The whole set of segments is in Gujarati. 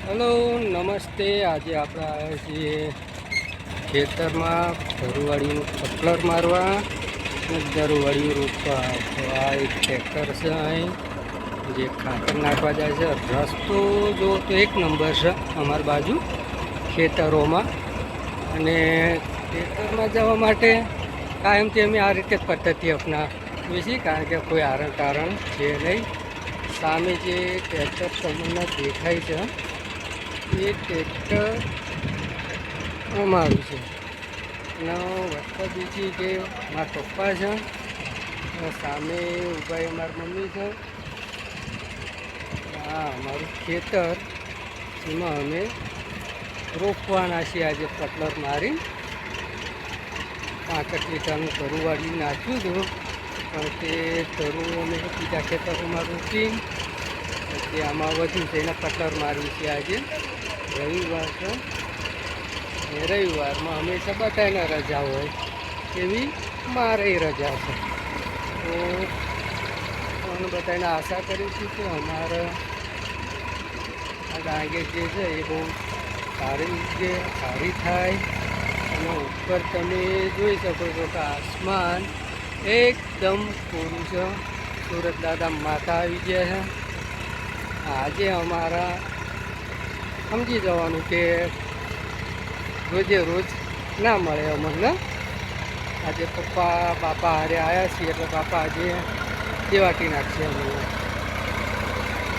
હેલો નમસ્તે। આજે આપણે આવ્યા છીએ ખેતરમાં ધરુવાળીનું પટલર મારવા અને ધરુવાળીયું રોપવા। તો આ એક ટ્રેક્ટર છે અહીં જે ખાતર નાખવા જાય છે। રસ્તો જો તો એક નંબર છે અમારી બાજુ ખેતરોમાં, અને ખેતરમાં જવા માટે કાયમથી અમે આ રીતે જ પદ્ધતિ અપનાવીએ છીએ, કારણ કે કોઈ કારણ છે નહીં। સામે જે ટ્રેક્ટર તમને દેખાય છે એ ટ્રેક્ટર અમારું છે, અને વસ્તુ બીજી કે મારા પપ્પા છે, સામે ઊભા એ મારી મમ્મી છે। હા, અમારું ખેતર એમાં અમે રોપવાના છીએ। આજે પટલર મારી 5 લીટરનું ધરુવાળી નાખ્યું હતું, પણ તે ધરું અમે બીજા ખેતરોમાં રોપી તે આમાં વધુ છે એને પટલર મારવી છે। આજે રવિવાર છે, એ રવિવારમાં હંમેશા બધાને રજા હોય એવી મારે રજા છે। તો હું બધાને આશા કરું છું કે અમારા આ ડાંગર જે છે એ બહુ સારી થાય। અને ઉપર તમે જોઈ શકો છો કે આસમાન એકદમ કોરું છે, સુરત દાદા માતા આવી ગયા છે। આજે અમારા સમજી જવાનું કે રોજે રોજ ના મળે અમને। આજે પપ્પા બાપા હારે આવ્યા છીએ એટલે બાપા આજે દેવાટી નાખશે અમને,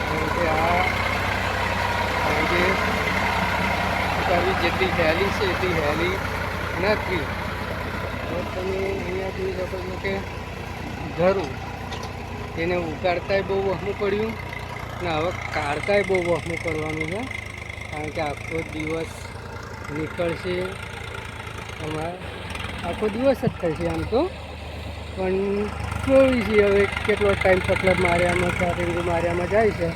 કારણ કે આ આજે જેટલી હેલી છે એટલી હેલી નથી। તો તમે અહીંયા જોઈ શકો છો કે ધરું એને ઉગાડતાંય બહુ વહમું પડ્યું ને હવે કાઢતાંય બહુ વહમું પડવાનું છે, કારણ કે આખો દિવસ નીકળશે। અમારે આખો દિવસ જ થશે આમ તો, પણ જોઈ છીએ હવે કેટલો ટાઈમ પટલર માર્યામાં ચારિંગુ માર્યામાં જાય છે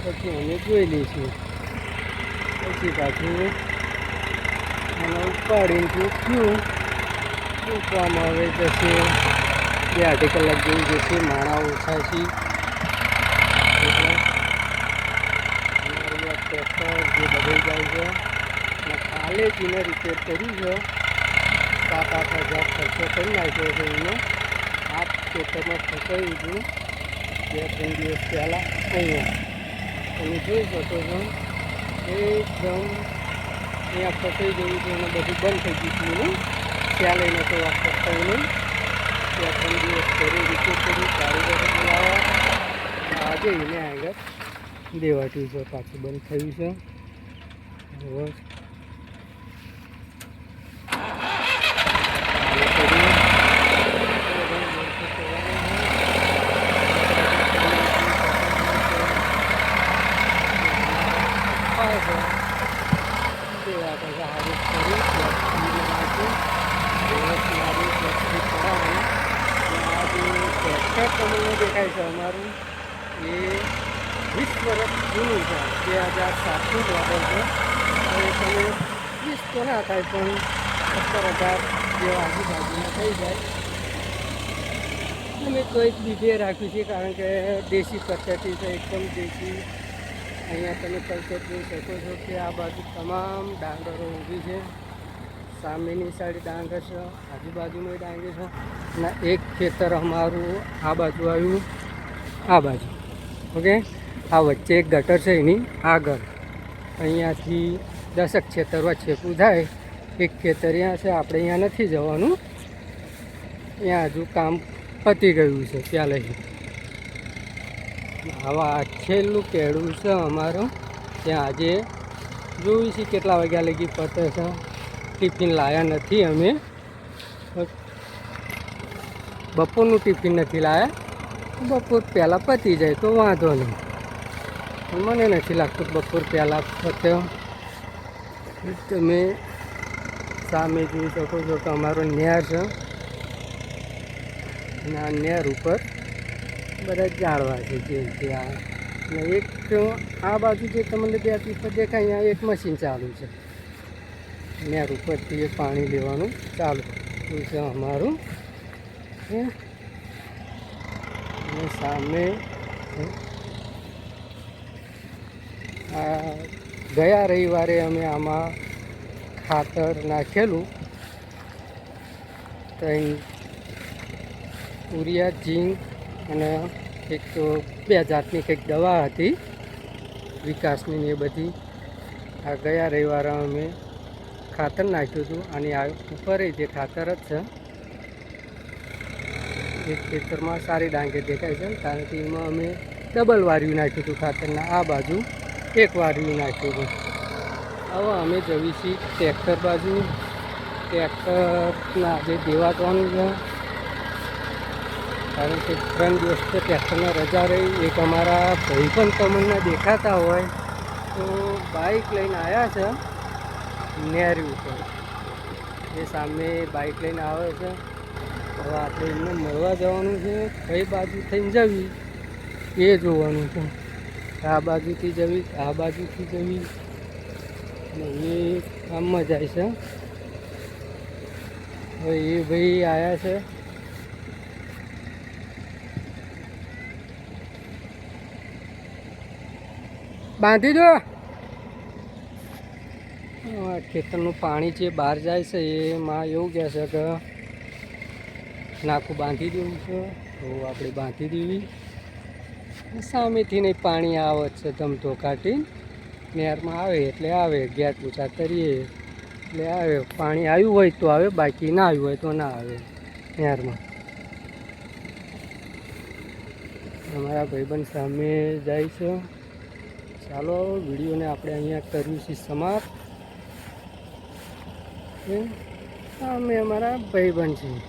પછી અમે જોઈ લઈશું। પછી પાછું અને ઉપાડીને થયું મૂકવામાં હવે જશે 2-2.5 કલાક જેવું જશે। માણા ઓછા છે એટલે અમારું આ ટ્રેક્ટર જે બદલાઈ જાય છે અને કાલે જ એને રિપેર કર્યું છે। 7-8 હજાર ખર્ચો કરી નાખ્યો છે એનો। આ ખેતરમાં ફસાયું હતું 2-3 દિવસ પહેલાં અહીંયા તમે જોઈ શકો છો એકદમ અહીંયા ફસાઈ ગયું છે અને બધું બંધ થઈ ગયું હતું એનું ત્યાં લઈને તો વાત કરતા નહીં। 2-3 દિવસ કરી રિપેર કર્યું, કારીગરો બોલાવ્યા, આજે એને આગળ દેવાટ્યું છે, પાછું બંધ થયું છે। હવે તમને દેખાય છે અમારું એ 20 વર્ષ જૂનું છે, 2007નું મોડલ છે। હવે તમે 20 તો ના થાય પણ 17,000 જેવા આજુબાજુમાં થઈ જાય। અમે તો એક બીજે રાખ્યું છે, કારણ કે દેશી પદ્ધતિ છે, એકદમ દેશી। અહીંયા તમે કલ્ચર જોઈ શકો છો કે આ બાજુ તમામ ડાંગરો ઊભી છે, સામેની સાઈડ ડાંગર છે, આજુબાજુમાં ડાંગર છે, અને એક ખેતર અમારું આ બાજુ આવ્યું, આ બાજુ ઓકે। આ વચ્ચે એક ગટર છે એની આગળ, અહીંયાથી 10 ખેતરમાં છેપું થાય। એક ખેતર અહીંયા છે, આપણે અહીંયા નથી જવાનું, અહીંયા હજુ કામ પતી ગયું છે પહેલેથી। આવા છેલ્લું કેળું છે અમારું, ત્યાં આજે જોયું છે કેટલા વાગ્યા લગી પતે છે। ટિફિન લાવ્યા નથી અમે, બપોરનું ટિફિન નથી લાવ્યા, બપોર પહેલાં પતી જાય તો વાંધો નહીં, પણ મને નથી લાગતું બપોર પહેલાં પતે। તમે સામે જોઈ શકો છો કે અમારો નહેર છે, અને આ નહેર ઉપર બધા ઝાડવા છે જે આ, અને એક આ બાજુ જે તમને 2 ટીપર દેખાય અહીંયા એક મશીન ચાલુ છે, નહેર ઉપરથી એ પાણી લેવાનું ચાલુ છે અમારું। અને સામે આ ગયા રવિવારે અમે આમાં ખાતર નાખેલું, ત્યાં યુરિયા, ઝીંક અને એક તો 2 જાતની કંઈક દવા હતી વિકાસની એ બધી. આ ગયા રવિવારે અમે ખાતર નાખ્યું હતું અને આ ઉપર જે ખાતર જ છે એ ખેતરમાં સારી ડાંગે દેખાય છે, કારણ કે એમાં અમે ડબલ વાર્યું નાખ્યું હતું ખાતરના. આ બાજુ 1 વાર્યું નાખ્યું હતું. હવે અમે જઈએ છીએ ટ્રેક્ટર બાજુ. ટ્રેક્ટરના આજે દેવા જવાનું છે, કારણ કે 3 દિવસ તો ટ્રેક્ટરના રજા રહી. એક અમારા ભાઈ પણ તમને દેખાતા હોય તો બાઇક લઈને આવ્યા છે નેરી ઉપર. એ સામે બાઇક લઈને આવે છે. હવે આપણે એમને મળવા જવાનું છે. કઈ બાજુ થઈને જવી એ જોવાનું છે. આ બાજુથી જવી, આ બાજુથી જવી, અને એ કામમાં જાય છે. હવે એ ભાઈ આવ્યા છે. બાંધી દો. ખેતરનું પાણી જે બહાર જાય છે એમાં એવું કહે છે કે નાખું બાંધી દેવું છે, તો આપણે બાંધી દેવી. સામેથી નહીં પાણી આવે છે ધમધો કાઢી, નહેરમાં આવે એટલે આવે, ગેસ પૂછા કરીએ એટલે આવે. પાણી આવ્યું હોય તો આવે, બાકી ના આવ્યું હોય તો ના આવે નહેરમાં. અમારા ભાઈબંધ સામે જાય છે. ચાલો વિડીયોને આપણે અહીંયા કર્યું છે સમાપ્ત. અમે અમારા ભાઈબંધ છીએ.